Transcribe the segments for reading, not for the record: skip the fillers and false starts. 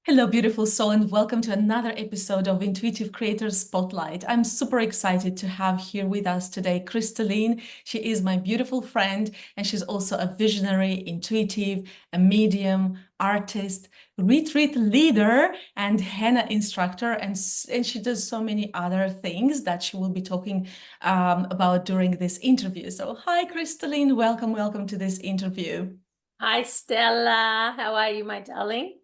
Hello, beautiful soul, and welcome to another episode of Intuitive Creator Spotlight. I'm super excited to have here with us today Christalene. She is my beautiful friend, and she's also a visionary, intuitive, a medium, artist, retreat leader, and henna instructor. And she does so many other things that she will be talking about during this interview. So, hi, Christalene. Welcome to this interview. Hi, Stella. How are you, my darling?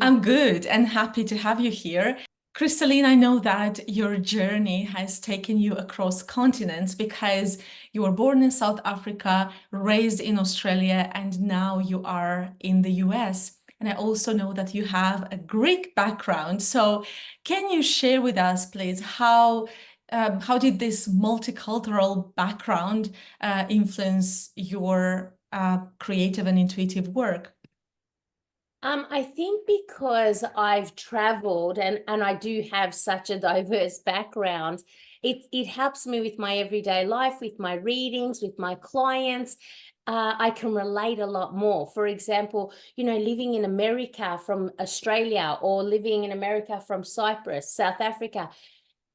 I'm good and happy to have you here. Christalene, I know that your journey has taken you across continents because you were born in South Africa, raised in Australia, and now you are in the US. And I also know that you have a Greek background. So can you share with us, please, how did this multicultural background influence your creative and intuitive work? I think because I've traveled and I do have such a diverse background, it helps me with my everyday life, with my readings, with my clients. I can relate a lot more. For example, living in America from Australia or living in America from Cyprus, South Africa,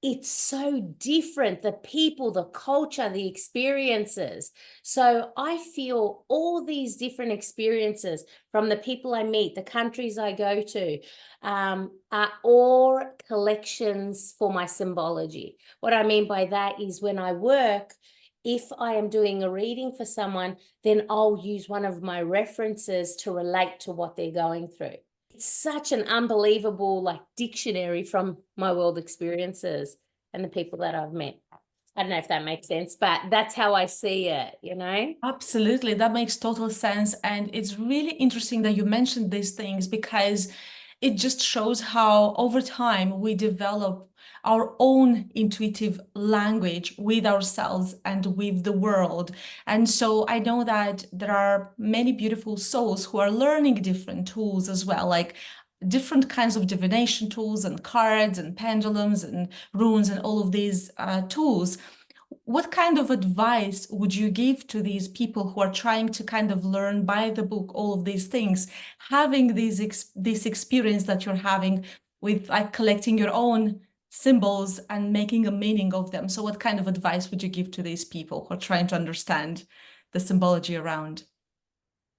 it's so different, the people, the culture, the experiences. So I feel all these different experiences from the people I meet, the countries I go to, are all collections for my symbology. What I mean by that is when I work, if I am doing a reading for someone, then I'll use one of my references to relate to what they're going through. It's such an unbelievable dictionary from my world experiences and the people that I've met. I don't know if that makes sense, but that's how I see it. Absolutely, that makes total sense. And it's really interesting that you mentioned these things because it just shows how over time we develop our own intuitive language with ourselves and with the world. And so I know that there are many beautiful souls who are learning different tools as well, like different kinds of divination tools and cards and pendulums and runes and all of these tools. What kind of advice would you give to these people who are trying to kind of learn by the book all of these things, having this experience that you're having with like collecting your own symbols and making a meaning of them? So what kind of advice would you give to these people who are trying to understand the symbology around?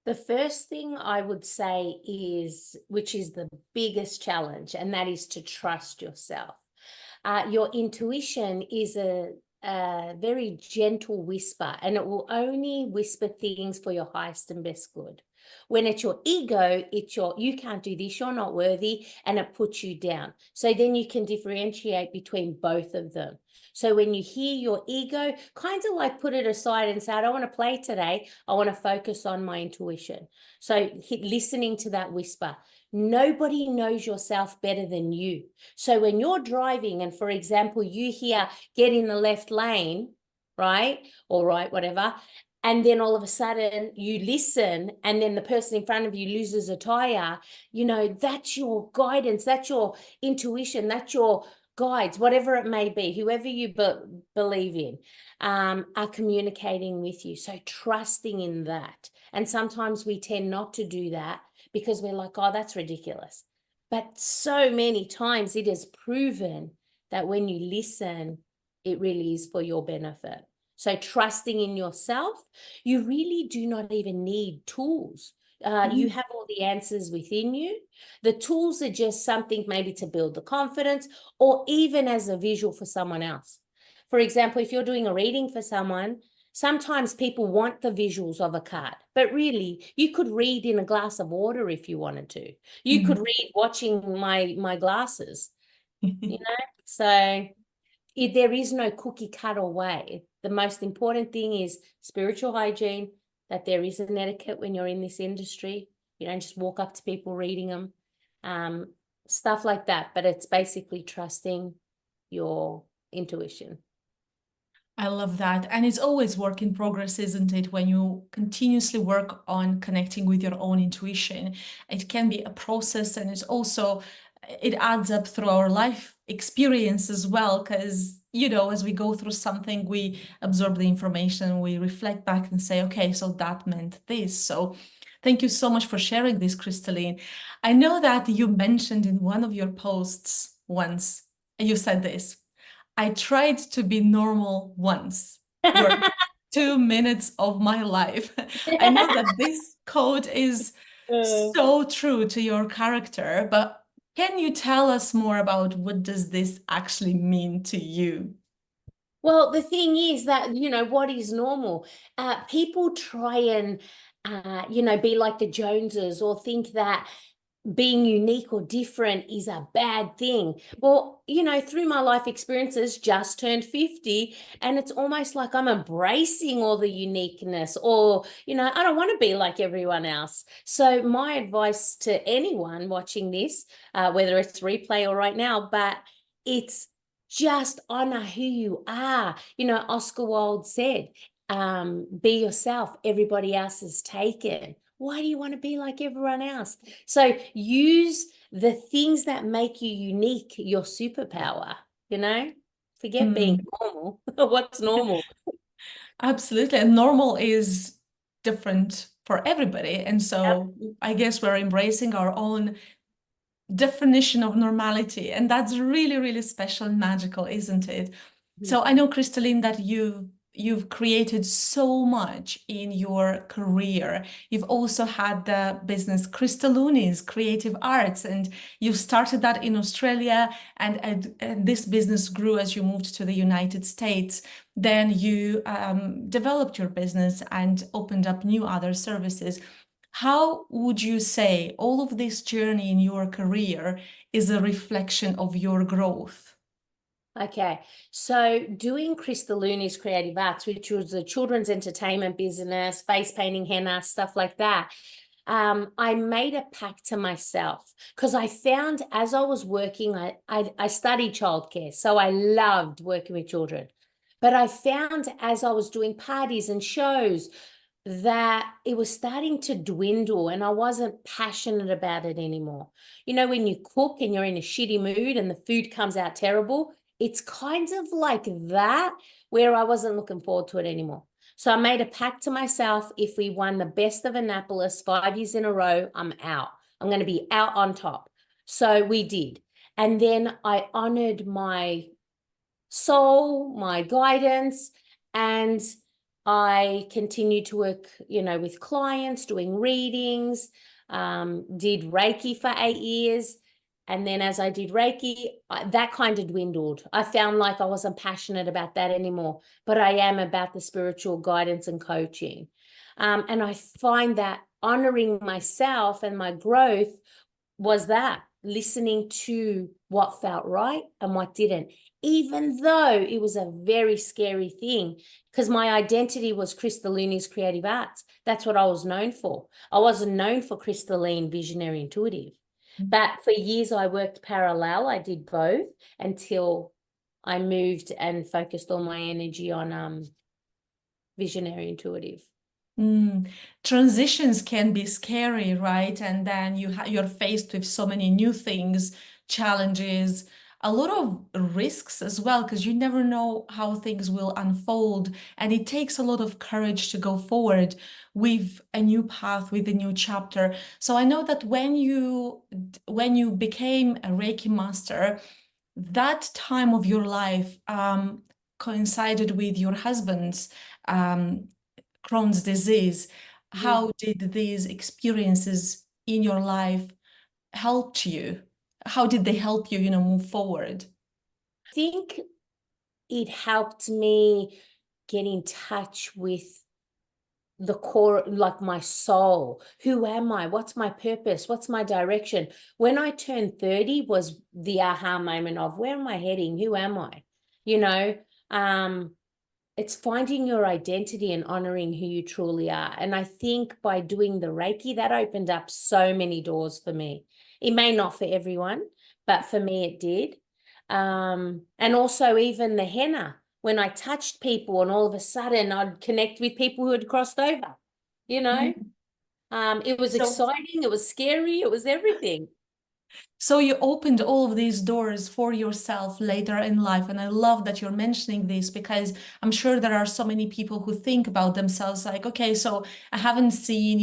The first thing I would say is, which is the biggest challenge, and that is to trust yourself. Your intuition is a very gentle whisper, and it will only whisper things for your highest and best good. When it's your ego, you can't do this, you're not worthy, and it puts you down. So then you can differentiate between both of them. So when you hear your ego, kind of like put it aside and say, I don't want to play today. I want to focus on my intuition. So listening to that whisper. Nobody knows yourself better than you. So when you're driving and, for example, you hear get in the left lane, right? Or right, whatever. And then all of a sudden you listen and then the person in front of you loses a tire, that's your guidance, that's your intuition, that's your guides, whatever it may be, whoever you believe in, are communicating with you. So trusting in that. And sometimes we tend not to do that because we're like, oh, that's ridiculous. But so many times it is proven that when you listen, it really is for your benefit. So trusting in yourself, you really do not even need tools. You have all the answers within you. The tools are just something maybe to build the confidence or even as a visual for someone else. For example, if you're doing a reading for someone, sometimes people want the visuals of a card, but really you could read in a glass of water if you wanted to. You could read watching my glasses, So there is no cookie cutter way. The most important thing is spiritual hygiene, that there is an etiquette when you're in this industry. You don't just walk up to people reading them, stuff like that. But it's basically trusting your intuition. I love that. And it's always work in progress, isn't it? When you continuously work on connecting with your own intuition, it can be a process, and it adds up through our life experience as well. Because, as we go through something, we absorb the information, we reflect back and say, okay, so that meant this. So Thank you so much for sharing this, Christalene. I know that you mentioned in one of your posts once, and you said this, I tried to be normal once for 2 minutes of my life. I know that this quote is so true to your character, but can you tell us more about what does this actually mean to you? Well, the thing is that, what is normal? People try and, be like the Joneses, or think that being unique or different is a bad thing. Well, through my life experiences, just turned 50, and it's almost like I'm embracing all the uniqueness, or, I don't want to be like everyone else. So my advice to anyone watching this, whether it's replay or right now, but it's just honor who you are. Oscar Wilde said, be yourself, everybody else is taken. Why do you want to be like everyone else? So use the things that make you unique, your superpower, Forget being Mm. normal. What's normal? Absolutely. And normal is different for everybody. And Yep. so I guess we're embracing our own definition of normality. And that's really, really special and magical, isn't it? So I know, Christalene, that you've created so much in your career. You've also had the business Crystalooneys Creative Arts, and you started that in Australia, and this business grew as you moved to the United States. Then you developed your business and opened up new other services. How would you say all of this journey in your career is a reflection of your growth? Okay, so doing Crystalooneys Creative Arts, which was a children's entertainment business, face painting, henna, stuff like that, I made a pact to myself, because I found as I was working, I studied childcare, so I loved working with children. But I found as I was doing parties and shows that it was starting to dwindle, and I wasn't passionate about it anymore. When you cook and you're in a shitty mood and the food comes out terrible, it's kind of like that, where I wasn't looking forward to it anymore. So I made a pact to myself, if we won the best of Annapolis 5 years in a row, I'm out. I'm going to be out on top. So we did. And then I honored my soul, my guidance, and I continued to work, with clients, doing readings, did Reiki for 8 years. And then as I did Reiki, that kind of dwindled. I found like I wasn't passionate about that anymore, but I am about the spiritual guidance and coaching. And I find that honoring myself and my growth was that listening to what felt right and what didn't, even though it was a very scary thing, because my identity was Crystalooneys Creative Arts. That's what I was known for. I wasn't known for Christalene Visionary Intuitive. But for years I worked parallel. I did both until I moved and focused all my energy on Visionary Intuitive. Transitions can be scary, right? And then you're faced with so many new things, challenges, a lot of risks as well, because you never know how things will unfold. And it takes a lot of courage to go forward with a new path, with a new chapter. So I know that when you became a Reiki master, that time of your life coincided with your husband's Crohn's disease. How did these experiences in your life help you? How did they help you, move forward? I think it helped me get in touch with the core, like my soul. Who am I? What's my purpose? What's my direction? When I turned 30 was the aha moment of, where am I heading? Who am I? It's finding your identity and honoring who you truly are. And I think by doing the Reiki, that opened up so many doors for me. It may not for everyone, but for me it did. And also even the henna, when I touched people and all of a sudden I'd connect with people who had crossed over, you know. Mm. It was So exciting, it was scary, it was everything. So you opened all of these doors for yourself later in life. And I love that you're mentioning this, because I'm sure there are so many people who think about themselves like, okay, so I haven't seen,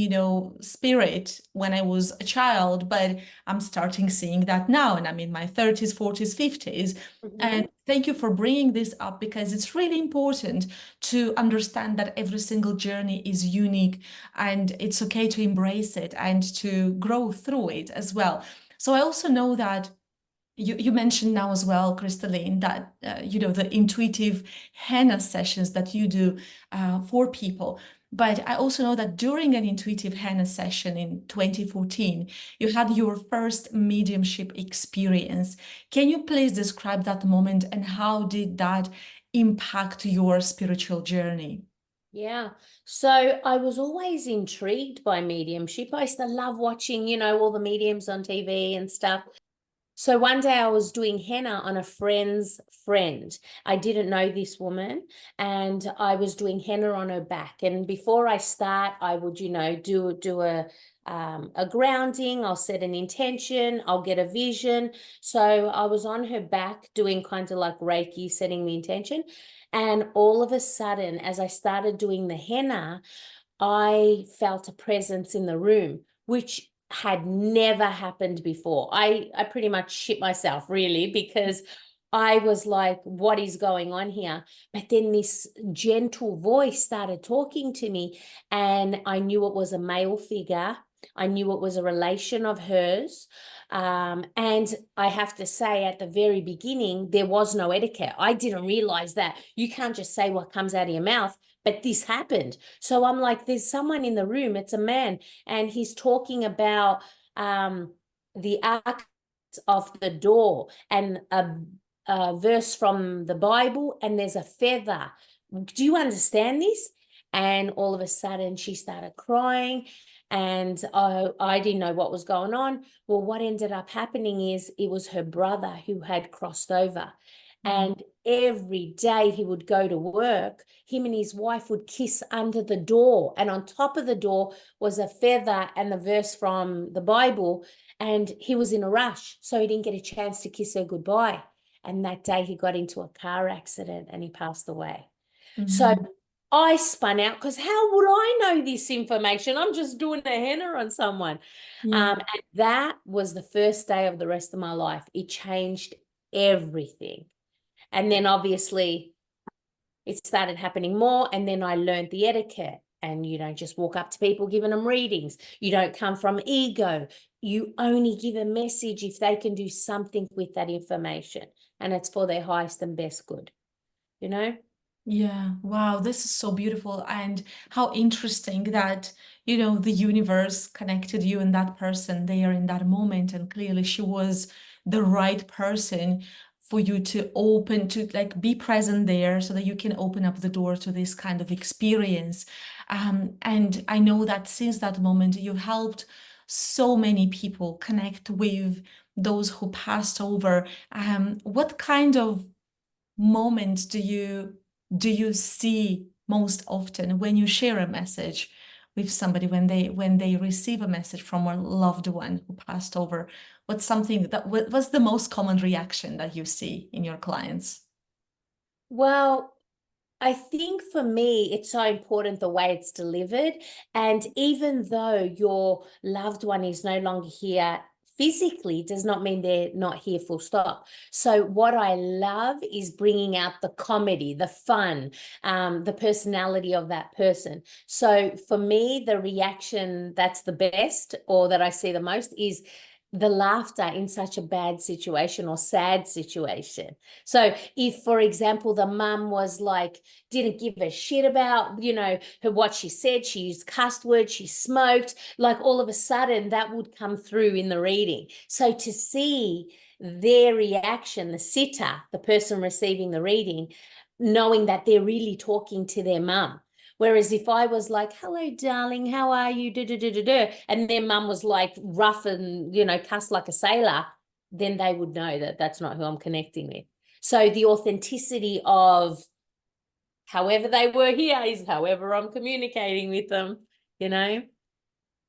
spirit when I was a child, but I'm starting seeing that now. And I'm in my 30s, 40s, 50s. And thank you for bringing this up, because it's really important to understand that every single journey is unique, and it's okay to embrace it and to grow through it as well. So I also know that you mentioned now as well, Christalene, that the intuitive henna sessions that you do for people. But I also know that during an intuitive henna session in 2014, you had your first mediumship experience. Can you please describe that moment, and how did that impact your spiritual journey? Yeah. So I was always intrigued by mediumship. I used to love watching, all the mediums on TV and stuff. So one day I was doing henna on a friend's friend. I didn't know this woman, and I was doing henna on her back. And before I start, I would, do a grounding. I'll set an intention. I'll get a vision. So I was on her back doing kind of like Reiki, setting the intention. And all of a sudden, as I started doing the henna, I felt a presence in the room, which had never happened before. I pretty much shit myself, really, because I was like, what is going on here? But then this gentle voice started talking to me, and I knew it was a male figure. I knew it was a relation of hers. And I have to say, at the very beginning, there was no etiquette. I didn't realize that you can't just say what comes out of your mouth, but this happened. So I'm like, there's someone in the room, it's a man, and he's talking about the arc of the door, and a verse from the Bible, and there's a feather. Do you understand this? And all of a sudden she started crying, and I didn't know what was going on. Well, what ended up happening is it was her brother who had crossed over. And every day he would go to work, him and his wife would kiss under the door. And on top of the door was a feather and the verse from the Bible. And he was in a rush, so he didn't get a chance to kiss her goodbye. And that day he got into a car accident and he passed away. So Mhm. I spun out, because how would I know this information? I'm just doing a henna on someone. Yeah. And that was the first day of the rest of my life. It changed everything. And then obviously it started happening more. And then I learned the etiquette. And you don't just walk up to people giving them readings. You don't come from ego. You only give a message if they can do something with that information. And it's for their highest and best good, you know? Yeah, wow, this is so beautiful. And how interesting that, the universe connected you and that person there in that moment. And clearly she was the right person for you to open, to like be present there so that you can open up the door to this kind of experience. And I know that since that moment, you helped so many people connect with those who passed over. What kind of moment do you see most often when you share a message with somebody, when they receive a message from a loved one who passed over? What's something that what's the most common reaction that you see in your clients? Well, I think for me, it's so important the way it's delivered. And even though your loved one is no longer here physically, does not mean they're not here full stop. So what I love is bringing out the comedy, the fun, the personality of that person. So for me, the reaction that's the best, or that I see the most, is the laughter in such a bad situation or sad situation. So if, for example, the mum was like, didn't give a shit about, what she said, she used cuss words, she smoked, like all of a sudden that would come through in the reading. So to see their reaction, the sitter, the person receiving the reading, knowing that they're really talking to their mum. Whereas if I was like, hello, darling, how are you? And their mum was like rough and, cuss like a sailor, then they would know that that's not who I'm connecting with. So the authenticity of however they were here is however I'm communicating with them, you know?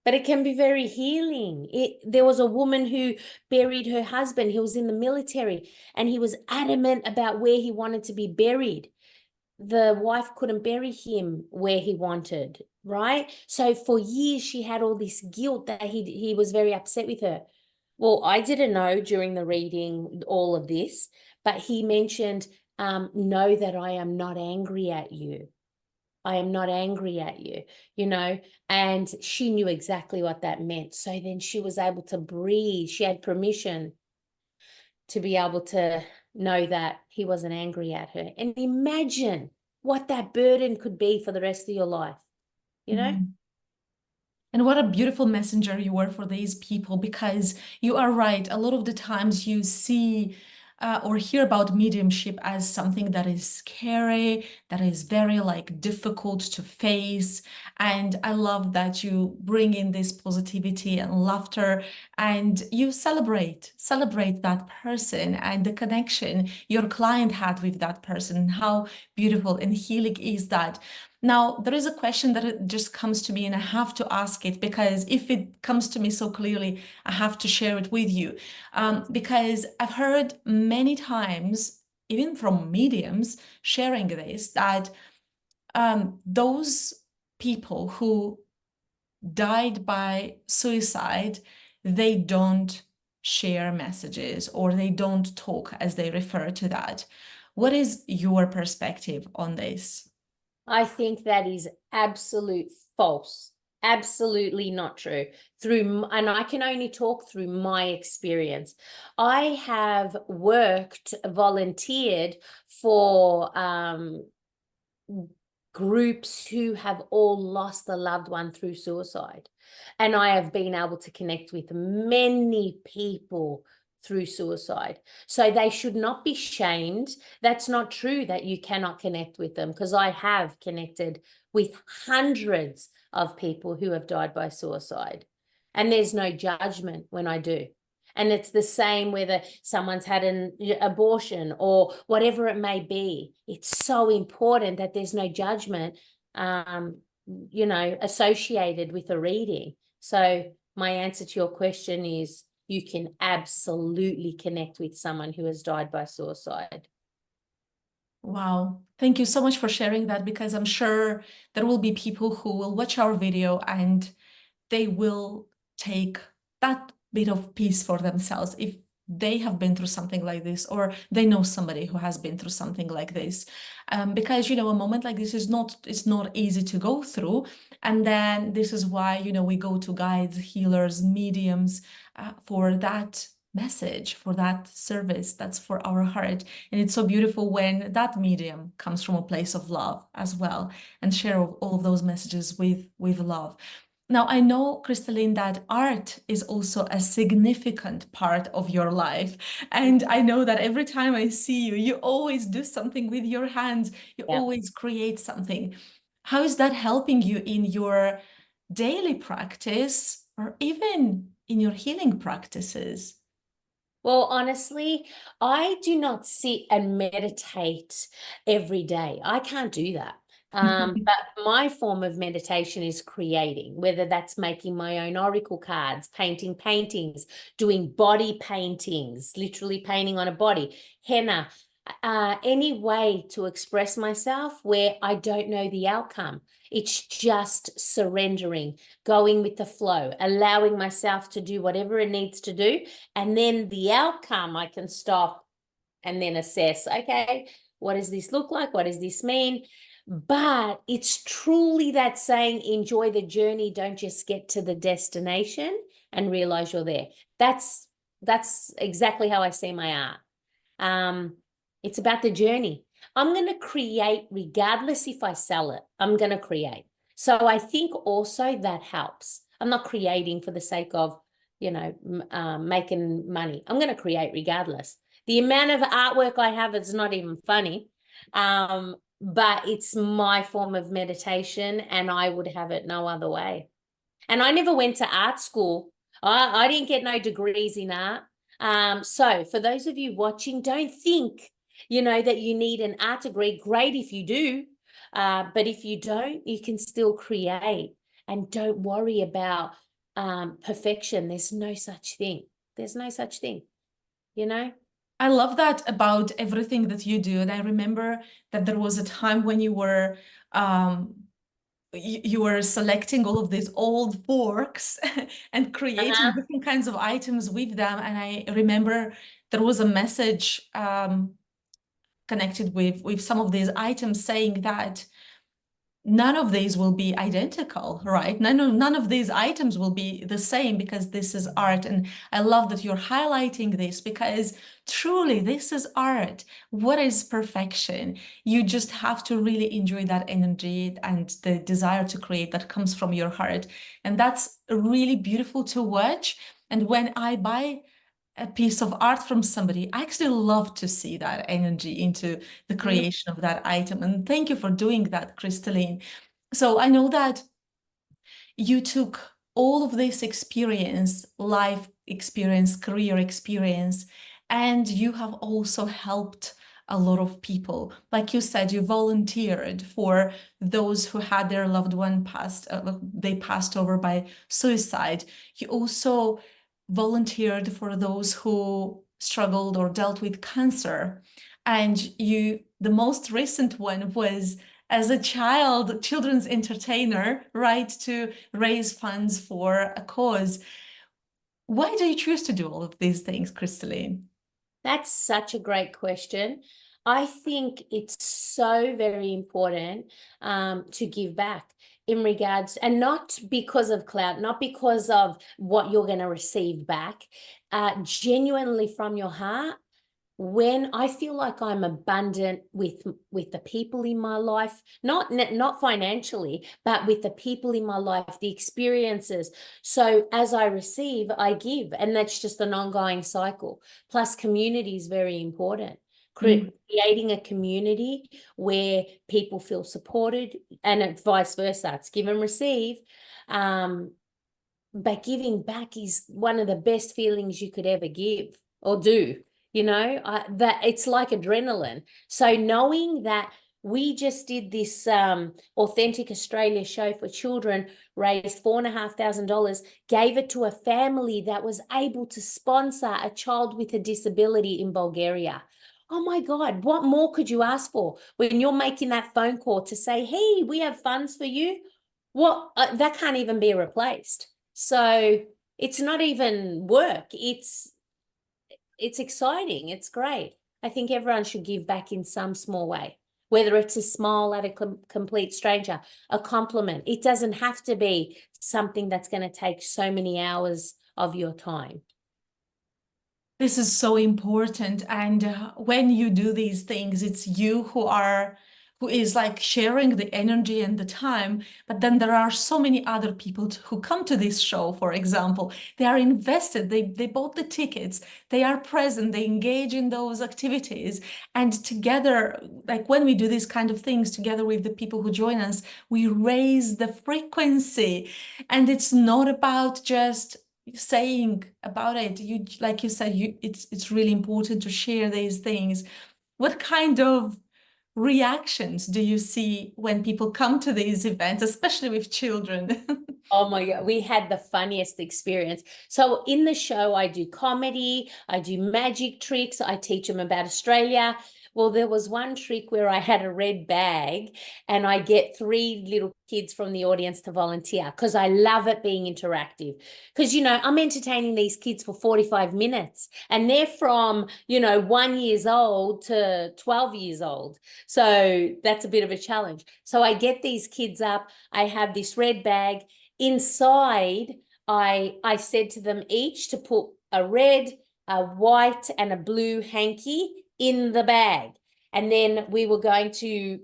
but it can be very healing. There was a woman who buried her husband. He was in the military and he was adamant about where he wanted to be buried. The wife couldn't bury him where he wanted, right? So for years she had all this guilt that he was very upset with her. Well, I didn't know during the reading all of this, but he mentioned, know that I am not angry at you. I am not angry at you, and she knew exactly what that meant. So then she was able to breathe. She had permission to be able to know that he wasn't angry at her. And imagine what that burden could be for the rest of your life, Mhm. And what a beautiful messenger you were for these people, because you are right. A lot of the times you see or hear about mediumship as something that is scary, that is very like difficult to face. And I love that you bring in this positivity and laughter, and you celebrate that person and the connection your client had with that person. How beautiful and healing is that. Now, there is a question that just comes to me, and I have to ask it because if it comes to me so clearly, I have to share it with you. Because I've heard many times, even from mediums, sharing this, that those people who died by suicide, they don't share messages or they don't talk, as they refer to that. What is your perspective on this? I think that is absolute false. Absolutely not true. And I can only talk through my experience. I have volunteered for groups who have all lost a loved one through suicide. And I have been able to connect with many people through suicide. So they should not be shamed. That's not true that you cannot connect with them, because I have connected with hundreds of people who have died by suicide. And there's no judgment when I do. And it's the same whether someone's had an abortion or whatever it may be. It's so important that there's no judgment, associated with a reading. So my answer to your question is you can absolutely connect with someone who has died by suicide. Wow. Thank you so much for sharing that, because I'm sure there will be people who will watch our video and they will take that bit of peace for themselves if they have been through something like this, or they know somebody who has been through something like this. Because, a moment like this it's not easy to go through. And then this is why, we go to guides, healers, mediums, for that message, for that service that's for our heart. And it's so beautiful when that medium comes from a place of love as well, and share all of those messages with love. Now, I know, Christalene, that art is also a significant part of your life. And I know that every time I see you, you always do something with your hands. You Yeah. always create something. How is that helping you in your daily practice or even in your healing practices? Well, honestly, I do not sit and meditate every day. I can't do that. But my form of meditation is creating, whether that's making my own oracle cards, painting paintings, doing body paintings, literally painting on a body, henna, any way to express myself where I don't know the outcome. It's just surrendering, going with the flow, allowing myself to do whatever it needs to do. And then the outcome, I can stop and then assess, okay, what does this look like? What does this mean? But it's truly that saying, enjoy the journey. Don't just get to the destination and realize you're there. That's exactly how I see my art. It's about the journey. I'm going to create regardless if I sell it. I'm going to create. So I think also that helps. I'm not creating for the sake of, making money. I'm going to create regardless. The amount of artwork I have is not even funny. But it's my form of meditation and I would have it no other way. And I never went to art school. I didn't get no degrees in art. So for those of you watching, don't think, that you need an art degree. Great if you do. But if you don't, you can still create. And don't worry about perfection. There's no such thing. There's no such thing, you know? I love that about everything that you do. And I remember that there was a time when you were you were selecting all of these old forks and creating different kinds of items with them. And I remember there was a message connected with some of these items saying that none of these will be identical, right? None of these items will be the same because this is art. And I love that you're highlighting this because truly this is art. What is perfection? You just have to really enjoy that energy and the desire to create that comes from your heart. And that's really beautiful to watch. And when I buy a piece of art from somebody, I actually love to see that energy into the creation of that item. And thank you for doing that, Christalene. So I know that you took all of this experience, life experience, career experience, and you have also helped a lot of people. Like you said, you volunteered for those who had their loved one they passed over by suicide. You also volunteered for those who struggled or dealt with cancer. And the most recent one was as a children's entertainer, right, to raise funds for a cause. Why do you choose to do all of these things, Christalene? That's such a great question. I think it's so very important to give back in regards, and not because of clout, not because of what you're going to receive back, genuinely from your heart. When I feel like I'm abundant with the people in my life, not financially, but with the people in my life, the experiences. So as I receive, I give, and that's just an ongoing cycle. Plus, community is very important. Creating a community where people feel supported, and vice versa. It's give and receive. But giving back is one of the best feelings you could ever give or do. You know, that it's like adrenaline. So knowing that we just did this Authentic Australia show for children, raised $4,500, gave it to a family that was able to sponsor a child with a disability in Bulgaria. Oh my God, what more could you ask for when you're making that phone call to say, hey, we have funds for you? What that can't even be replaced. So it's not even work. It's exciting. It's great. I think everyone should give back in some small way, whether it's a smile at a complete stranger, a compliment. It doesn't have to be something that's going to take so many hours of your time. This is so important. And when you do these things, it's you who is like sharing the energy and the time. But then there are so many other people who come to this show, for example. They are invested, they bought the tickets, they are present, they engage in those activities. And together, like when we do these kind of things together with the people who join us, we raise the frequency. And it's not about just saying about it. You, like you said, it's really important to share these things. What kind of reactions do you see when people come to these events, especially with children? Oh my God, we had the funniest experience. So in the show, I do comedy, I do magic tricks, I teach them about Australia. Well, there was one trick where I had a red bag and I get 3 little kids from the audience to volunteer because I love it being interactive. Because, you know, I'm entertaining these kids for 45 minutes and they're from, 1 years old to 12 years old. So that's a bit of a challenge. So I get these kids up, I have this red bag. Inside, I said to them each to put a red, a white, and a blue hanky in the bag. And then they were going to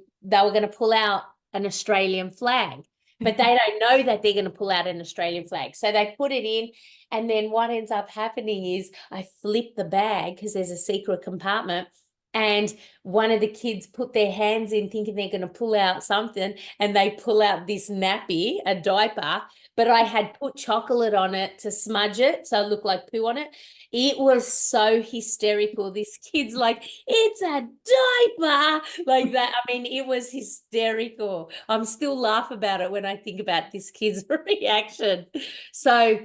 pull out an Australian flag, but they don't know that they're going to pull out an Australian flag. So they put it in, and then what ends up happening is I flip the bag because there's a secret compartment. And one of the kids put their hands in thinking they're going to pull out something, and they pull out this nappy, a diaper, but I had put chocolate on it to smudge it so it looked like poo on it. It was so hysterical. This kid's like, it's a diaper, like that. I mean, it was hysterical. I'm still laugh about it when I think about this kid's reaction. So,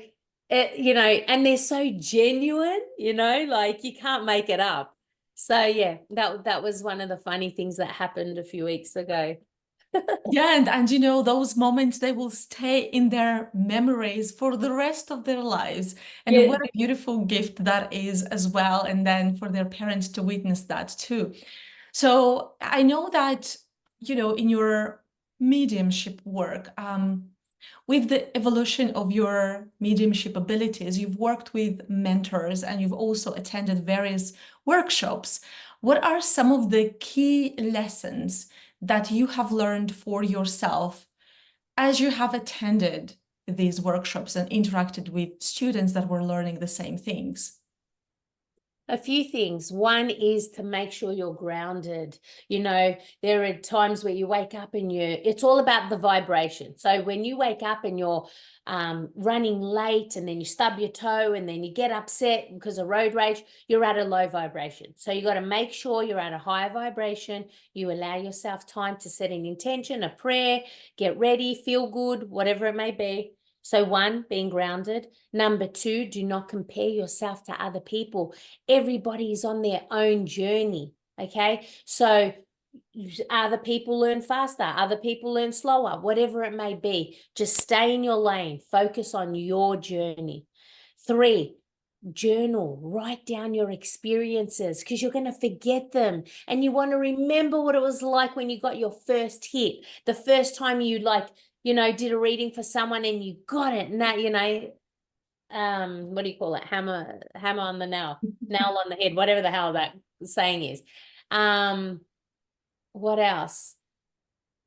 you know, and they're so genuine, you know, like you can't make it up. So yeah, that was one of the funny things that happened a few weeks ago. Yeah, and you know, those moments, they will stay in their memories for the rest of their lives. And Yeah. what a beautiful gift that is as well. And then for their parents to witness that too. So I know that, you know, in your mediumship work, with the evolution of your mediumship abilities, you've worked with mentors and you've also attended various workshops. What are some of the key lessons that you have learned for yourself as you have attended these workshops and interacted with students that were learning the same things? A few things. One is to make sure you're grounded. You know, there are times where you wake up and it's all about the vibration. So when you wake up and you're running late and then you stub your toe and then you get upset because of road rage, you're at a low vibration. So you got to make sure you're at a higher vibration. You allow yourself time to set an intention, a prayer, get ready, feel good, whatever it may be. So one, being grounded. Number two, do not compare yourself to other people. Everybody is on their own journey, okay? So other people learn faster, other people learn slower, whatever it may be. Just stay in your lane, focus on your journey. Three, journal, write down your experiences because you're going to forget them and you want to remember what it was like when you got your first hit, the first time you you know, did a reading for someone and you got it. And that, you know, what do you call it? Hammer on the nail on the head, whatever the hell that saying is. What else?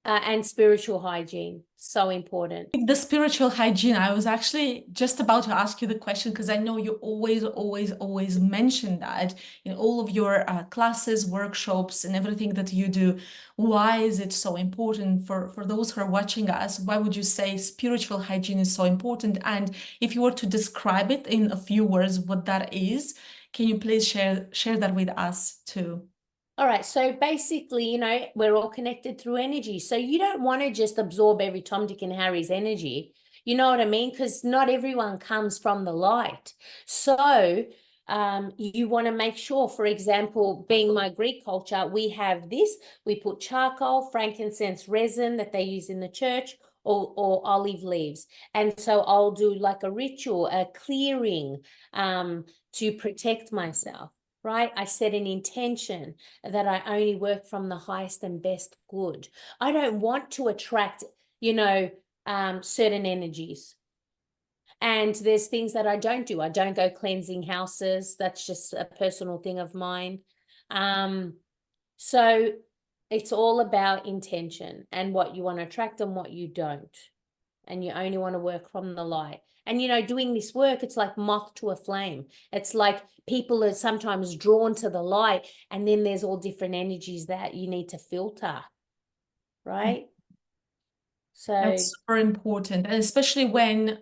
And spiritual hygiene, so important. The spiritual hygiene, I was actually just about to ask you the question because I know you always mention that in all of your classes, workshops, and everything that you do. Why is it so important for those who are watching us? Why would you say spiritual hygiene is so important? And if you were to describe it in a few words, what that is, can you please share that with us too? All right. So basically, you know, we're all connected through energy. So you don't want to just absorb every Tom, Dick, and Harry's energy. You know what I mean? Because not everyone comes from the light. So you want to make sure, for example, being my Greek culture, we have this, we put charcoal, frankincense, resin that they use in the church, or olive leaves. And so I'll do like a ritual, a clearing to protect myself. Right? I set an intention that I only work from the highest and best good. I don't want to attract, you know, certain energies. And there's things that I don't do. I don't go cleansing houses. That's just a personal thing of mine. So it's all about intention and what you want to attract and what you don't. And you only want to work from the light. And, you know, doing this work, it's like moth to a flame. It's like people are sometimes drawn to the light, and then there's all different energies that you need to filter, right? So That's super important, and especially when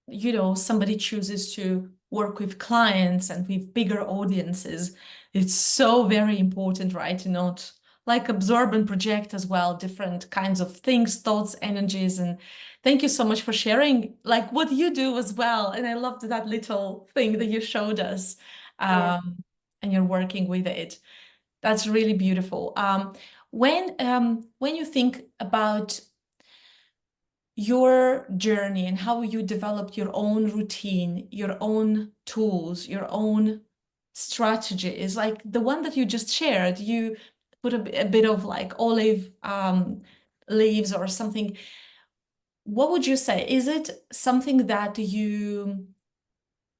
you know, somebody chooses to work with clients and with bigger audiences. It's so very important, right? To not like absorb and project as well different kinds of things, thoughts, energies. And thank you so much for sharing like what you do as well. And I loved that little thing that you showed us, yeah. and you're working with it. That's really beautiful. When you think about your journey and how you developed your own routine, your own tools, your own strategies, like the one that you just shared, you put a bit of like olive leaves or something. What would you say? Is it something that you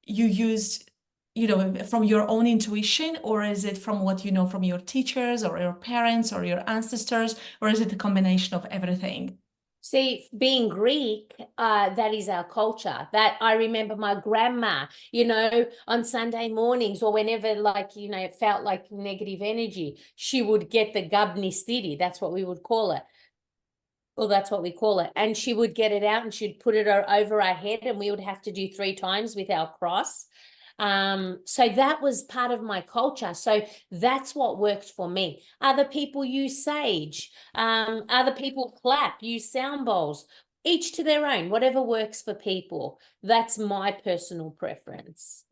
used, you know, from your own intuition, or is it from what you know from your teachers or your parents or your ancestors, or is it a combination of everything? See, being Greek, that is our culture. That I remember my grandma, you know, on Sunday mornings or whenever, like, you know, it felt like negative energy, she would get the gubni stidi. That's what we would call it. Well, that's what we call it. And she would get it out and she'd put it over our head, and we would have to do 3 times with our cross. So that was part of my culture. So that's what worked for me. Other people use sage. Other people clap, use sound bowls. Each to their own, whatever works for people. That's my personal preference.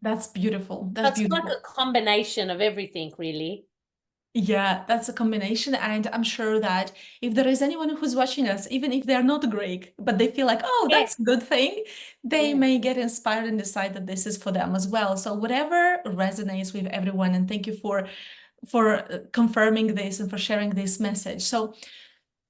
That's beautiful. That's It's beautiful. like a combination of everything, really. Yeah, that's a combination. And I'm sure that if there is anyone who's watching us, even if they're not Greek, but they feel like, oh, that's a good thing, they may get inspired and decide that this is for them as well. So whatever resonates with everyone. And thank you for confirming this and for sharing this message. So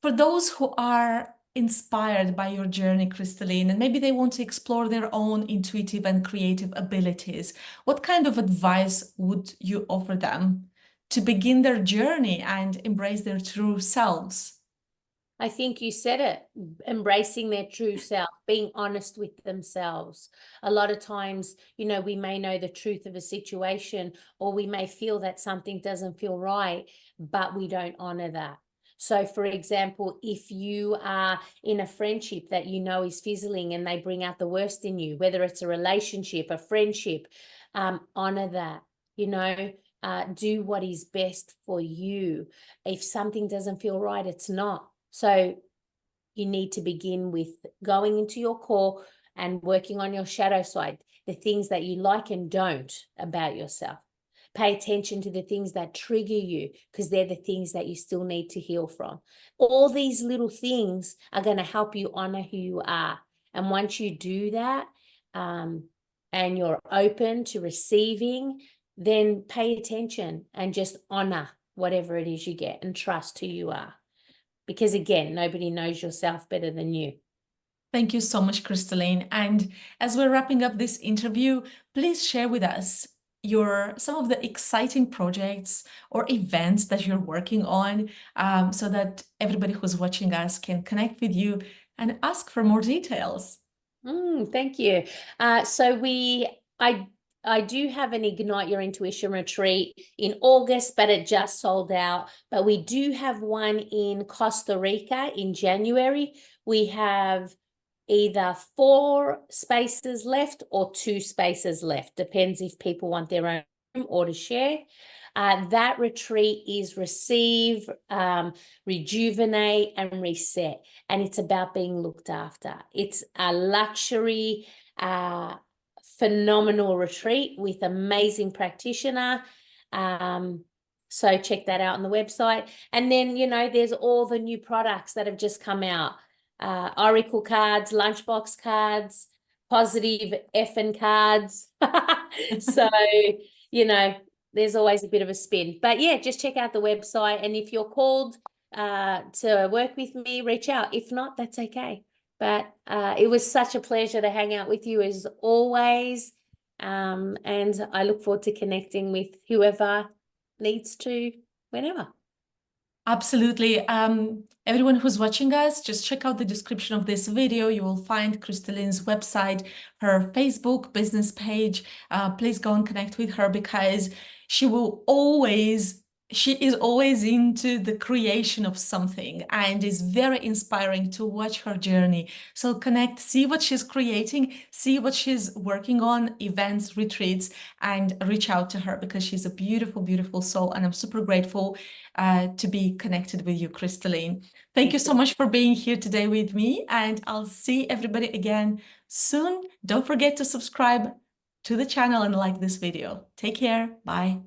for those who are inspired by your journey, Christalene, and maybe they want to explore their own intuitive and creative abilities, what kind of advice would you offer them to begin their journey and embrace their true selves? I think you said it, embracing their true self, being honest with themselves. A lot of times, we may know the truth of a situation, or we may feel that something doesn't feel right, but we don't honor that. So, for example, if you are in a friendship that is fizzling and they bring out the worst in you, whether it's a relationship, a friendship, honor that, do what is best for you. If something doesn't feel right, it's not. So you need to begin with going into your core and working on your shadow side, the things that you like and don't about yourself. Pay attention to the things that trigger you, because they're the things that you still need to heal from. All these little things are going to help you honor who you are. And once you do that, and you're open to receiving, then pay attention and just honor whatever it is you get and trust who you are. Because again, nobody knows yourself better than you. Thank you so much, Christalene. And as we're wrapping up this interview, please share with us some of the exciting projects or events that you're working on, so that everybody who's watching us can connect with you and ask for more details. Thank you. I do have an Ignite Your Intuition retreat in August, but it just sold out. But we do have one in Costa Rica in January. We have either 4 spaces left or 2 spaces left. Depends if people want their own room or to share. That retreat is receive, rejuvenate, and reset. And it's about being looked after. It's a luxury, phenomenal retreat with amazing practitioner. So check that out on the website. And then, there's all the new products that have just come out. Oracle cards, lunchbox cards, positive effing cards. So, there's always a bit of a spin. But yeah, just check out the website. And if you're called to work with me, reach out. If not, that's okay. But it was such a pleasure to hang out with you as always. And I look forward to connecting with whoever needs to, whenever. Absolutely. Everyone who's watching us, just check out the description of this video. You will find Christalene's website, her Facebook business page. Please go and connect with her, because she is always into the creation of something, and is very inspiring to watch her journey. So connect, see what she's creating, see what she's working on, events, retreats, and reach out to her, because she's a beautiful, beautiful soul. And I'm super grateful to be connected with you, Christalene. Thank you so much for being here today with me, and I'll see everybody again soon. Don't forget to subscribe to the channel and like this video. Take care. Bye.